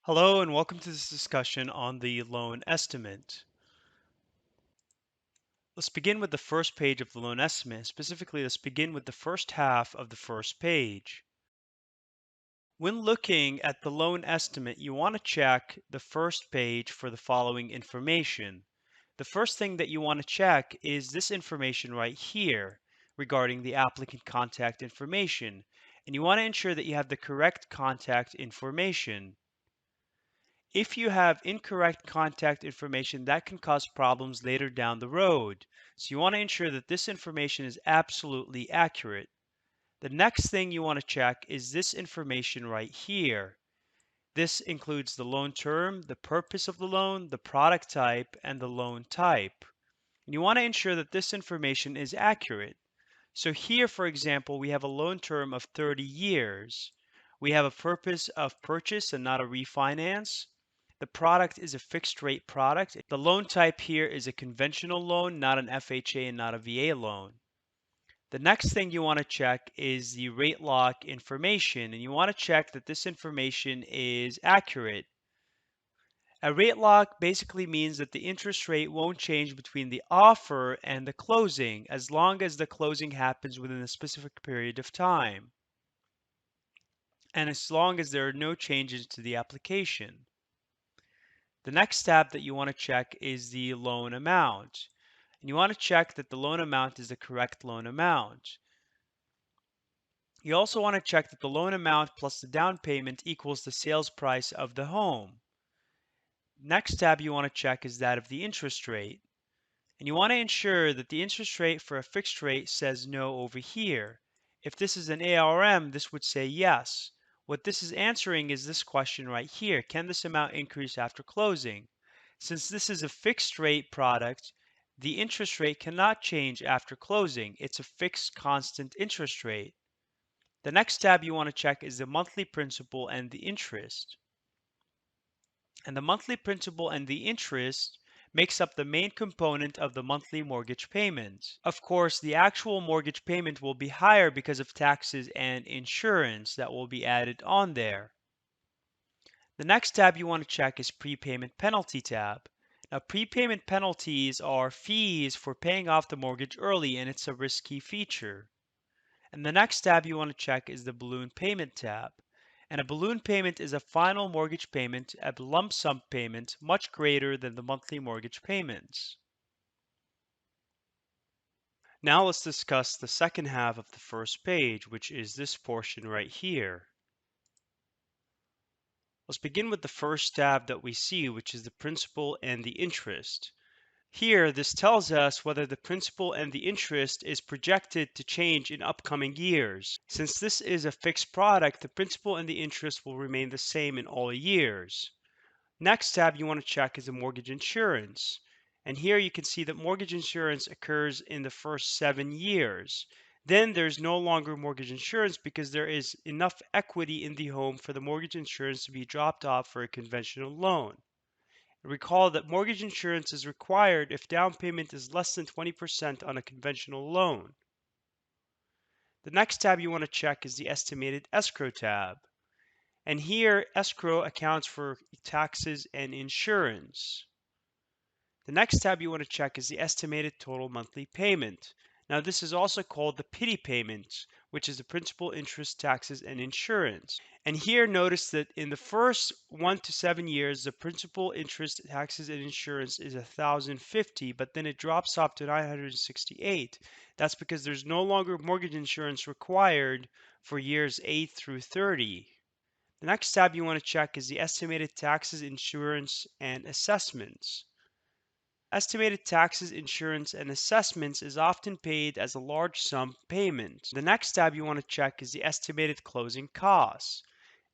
Hello and welcome to this discussion on the loan estimate. Let's begin with the first page of the loan estimate. Specifically, let's begin with the first half of the first page. When looking at the loan estimate, you want to check the first page for the following information. The first thing that you want to check is this information right here regarding the applicant contact information. And you want to ensure that you have the correct contact information. If you have incorrect contact information, that can cause problems later down the road. So you want to ensure that this information is absolutely accurate. The next thing you want to check is this information right here. This includes the loan term, the purpose of the loan, the product type, and the loan type. And you want to ensure that this information is accurate. So here, for example, we have a loan term of 30 years. We have a purpose of purchase and not a refinance. The product is a fixed rate product. The loan type here is a conventional loan, not an FHA and not a VA loan. The next thing you want to check is the rate lock information, and you want to check that this information is accurate. A rate lock basically means that the interest rate won't change between the offer and the closing as long as the closing happens within a specific period of time, and as long as there are no changes to the application. The next tab that you want to check is the loan amount. And you want to check that the loan amount is the correct loan amount. You also want to check that the loan amount plus the down payment equals the sales price of the home. Next tab you want to check is that of the interest rate. And you want to ensure that the interest rate for a fixed rate says no over here. If this is an ARM, this would say yes. What this is answering is this question right here. Can this amount increase after closing? Since this is a fixed rate product, the interest rate cannot change after closing. It's a fixed constant interest rate. The next tab you want to check is the monthly principal and the interest. And the monthly principal and the interest makes up the main component of the monthly mortgage payment. Of course, the actual mortgage payment will be higher because of taxes and insurance that will be added on there. The next tab you want to check is prepayment penalty tab. Now, prepayment penalties are fees for paying off the mortgage early, and it's a risky feature. And the next tab you want to check is the balloon payment tab. And a balloon payment is a final mortgage payment, a lump sum payment much greater than the monthly mortgage payments. Now let's discuss the second half of the first page, which is this portion right here. Let's begin with the first tab that we see, which is the principal and the interest. Here, this tells us whether the principal and the interest is projected to change in upcoming years. Since this is a fixed product, the principal and the interest will remain the same in all years. Next tab you want to check is the mortgage insurance. And here you can see that mortgage insurance occurs in the first 7 years. Then there's no longer mortgage insurance because there is enough equity in the home for the mortgage insurance to be dropped off for a conventional loan. Recall that mortgage insurance is required if down payment is less than 20% on a conventional loan. The next tab you want to check is the estimated escrow tab. And here, escrow accounts for taxes and insurance. The next tab you want to check is the estimated total monthly payment. Now, this is also called the pity payment, which is the principal, interest, taxes, and insurance. And here, notice that in the first 1 to 7 years, the principal, interest, taxes, and insurance is 1,050, but then it drops off to 968. That's because there's no longer mortgage insurance required for years 8 through 30. The next tab you want to check is the estimated taxes, insurance, and assessments. Estimated taxes, insurance, and assessments is often paid as a large sum payment. The next tab you want to check is the estimated closing costs.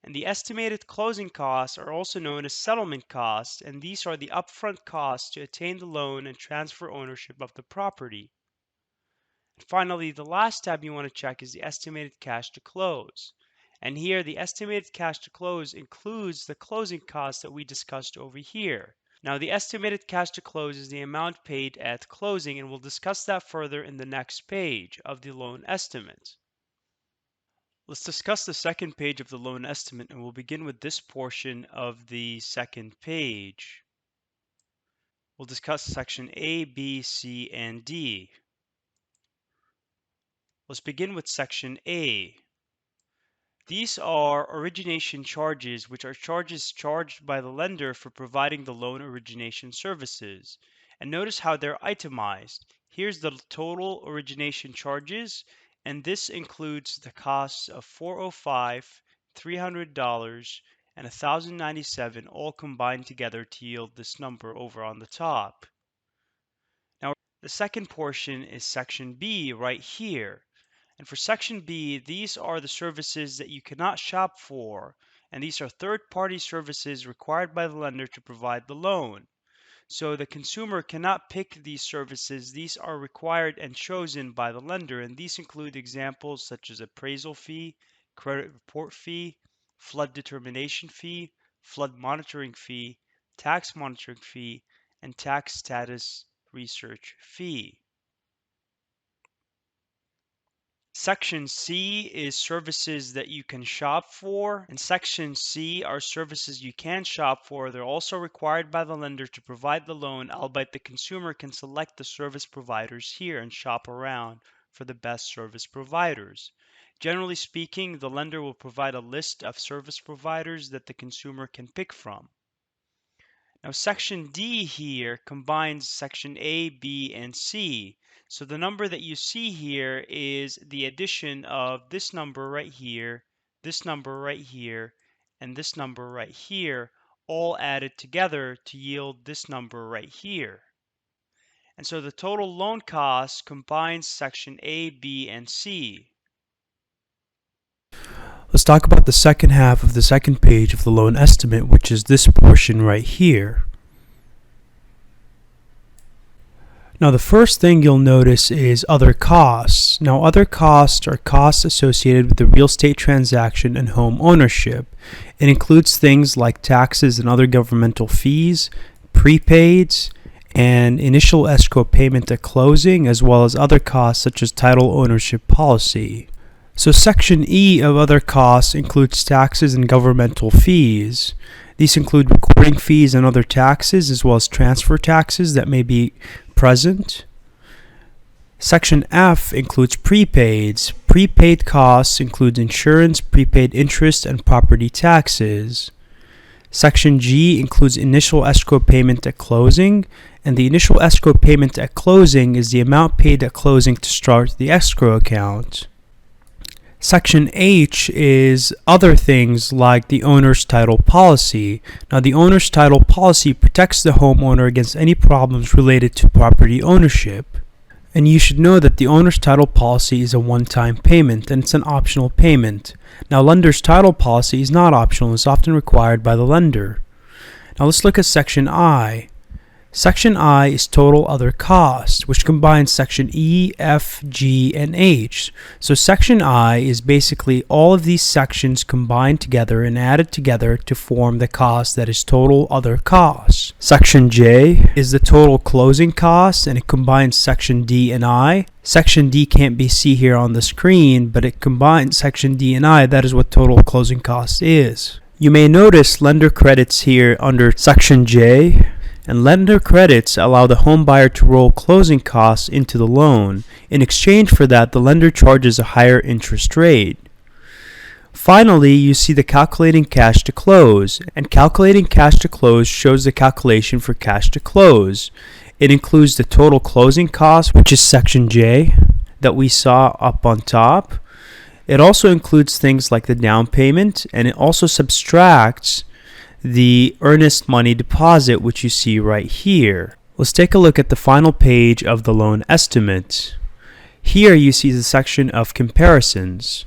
And the estimated closing costs are also known as settlement costs, and these are the upfront costs to attain the loan and transfer ownership of the property. And finally, the last tab you want to check is the estimated cash to close. And here, the estimated cash to close includes the closing costs that we discussed over here. Now, the estimated cash to close is the amount paid at closing, and we'll discuss that further in the next page of the loan estimate. Let's discuss the second page of the loan estimate, and we'll begin with this portion of the second page. We'll discuss section A, B, C, and D. Let's begin with section A. These are origination charges, which are charges charged by the lender for providing the loan origination services. And notice how they're itemized. Here's the total origination charges, and this includes the costs of $405, $300, and $1,097, all combined together to yield this number over on the top. Now, the second portion is section B right here. And for section B, these are the services that you cannot shop for, and these are third-party services required by the lender to provide the loan. So the consumer cannot pick these services. These are required and chosen by the lender, and these include examples such as appraisal fee, credit report fee, flood determination fee, flood monitoring fee, tax monitoring fee, and tax status research fee. Section C is services that you can shop for, and Section C are services you can shop for. They're also required by the lender to provide the loan, albeit the consumer can select the service providers here and shop around for the best service providers. Generally speaking, the lender will provide a list of service providers that the consumer can pick from. Now, Section D here combines Section A, B, and C. So the number that you see here is the addition of this number right here, this number right here, and this number right here, all added together to yield this number right here. And so the total loan cost combines Section A, B, and C. Let's talk about the second half of the second page of the loan estimate, which is this portion right here. Now, the first thing you'll notice is other costs. Now, other costs are costs associated with the real estate transaction and home ownership. It includes things like taxes and other governmental fees, prepaids, and initial escrow payment at closing, as well as other costs such as title ownership policy. So Section E of other costs includes taxes and governmental fees. These include recording fees and other taxes, as well as transfer taxes that may be present. Section F includes prepaids. Prepaid costs include insurance, prepaid interest, and property taxes. Section G includes initial escrow payment at closing, and the initial escrow payment at closing is the amount paid at closing to start the escrow account. Section H is other things like the owner's title policy. Now, the owner's title policy protects the homeowner against any problems related to property ownership. And you should know that the owner's title policy is a one-time payment, and it's an optional payment. Now, lender's title policy is not optional. It's often required by the lender. Now, let's look at Section I. Section I is total other costs, which combines Section E, F, G, and H. So Section I is basically all of these sections combined together and added together to form the cost that is total other costs. Section J is the total closing costs, and it combines Section D and I. Section D can't be seen here on the screen, but it combines Section D and I. That is what total closing costs is. You may notice lender credits here under Section J. And lender credits allow the home buyer to roll closing costs into the loan. In exchange for that, the lender charges a higher interest rate. Finally, you see the calculating cash to close, and calculating cash to close shows the calculation for cash to close. It includes the total closing cost, which is Section J that we saw up on top. It also includes things like the down payment, and it also subtracts the earnest money deposit, which you see right here. Let's take a look at the final page of the loan estimate. Here you see the section of comparisons.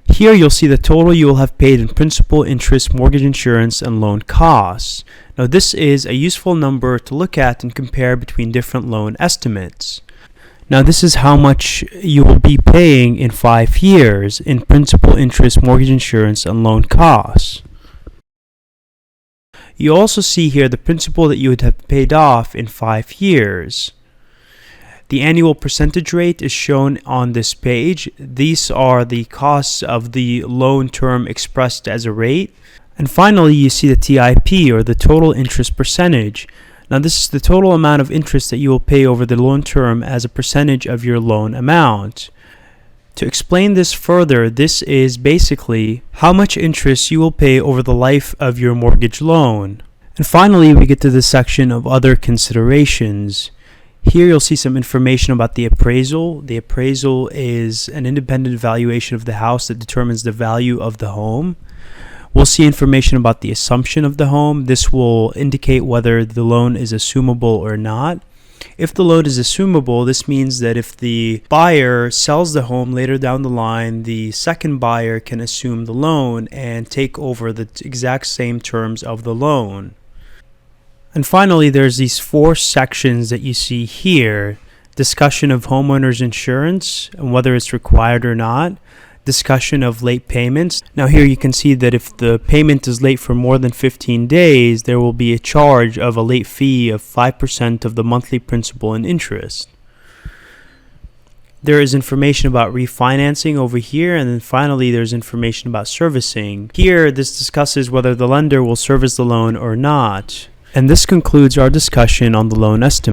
Here you'll see the total you will have paid in principal, interest, mortgage insurance, and loan costs. Now, this is a useful number to look at and compare between different loan estimates. Now, this is how much you will be paying in 5 years in principal, interest, mortgage insurance, and loan costs. You also see here the principal that you would have paid off in 5 years. The annual percentage rate is shown on this page. These are the costs of the loan term expressed as a rate. And finally, you see the TIP, or the total interest percentage. Now, this is the total amount of interest that you will pay over the loan term as a percentage of your loan amount. To explain this further, this is basically how much interest you will pay over the life of your mortgage loan. And finally, we get to the section of other considerations. Here you'll see some information about the appraisal. The appraisal is an independent valuation of the house that determines the value of the home. We'll see information about the assumption of the home. This will indicate whether the loan is assumable or not. If the loan is assumable, this means that if the buyer sells the home later down the line, the second buyer can assume the loan and take over the exact same terms of the loan. And finally, there's these 4 sections that you see here. Discussion of homeowners insurance and whether it's required or not. Discussion of late payments. Now here you can see that if the payment is late for more than 15 days, there will be a charge of a late fee of 5% of the monthly principal and interest. There is information about refinancing over here, and then finally there's information about servicing. Here this discusses whether the lender will service the loan or not. And this concludes our discussion on the loan estimate.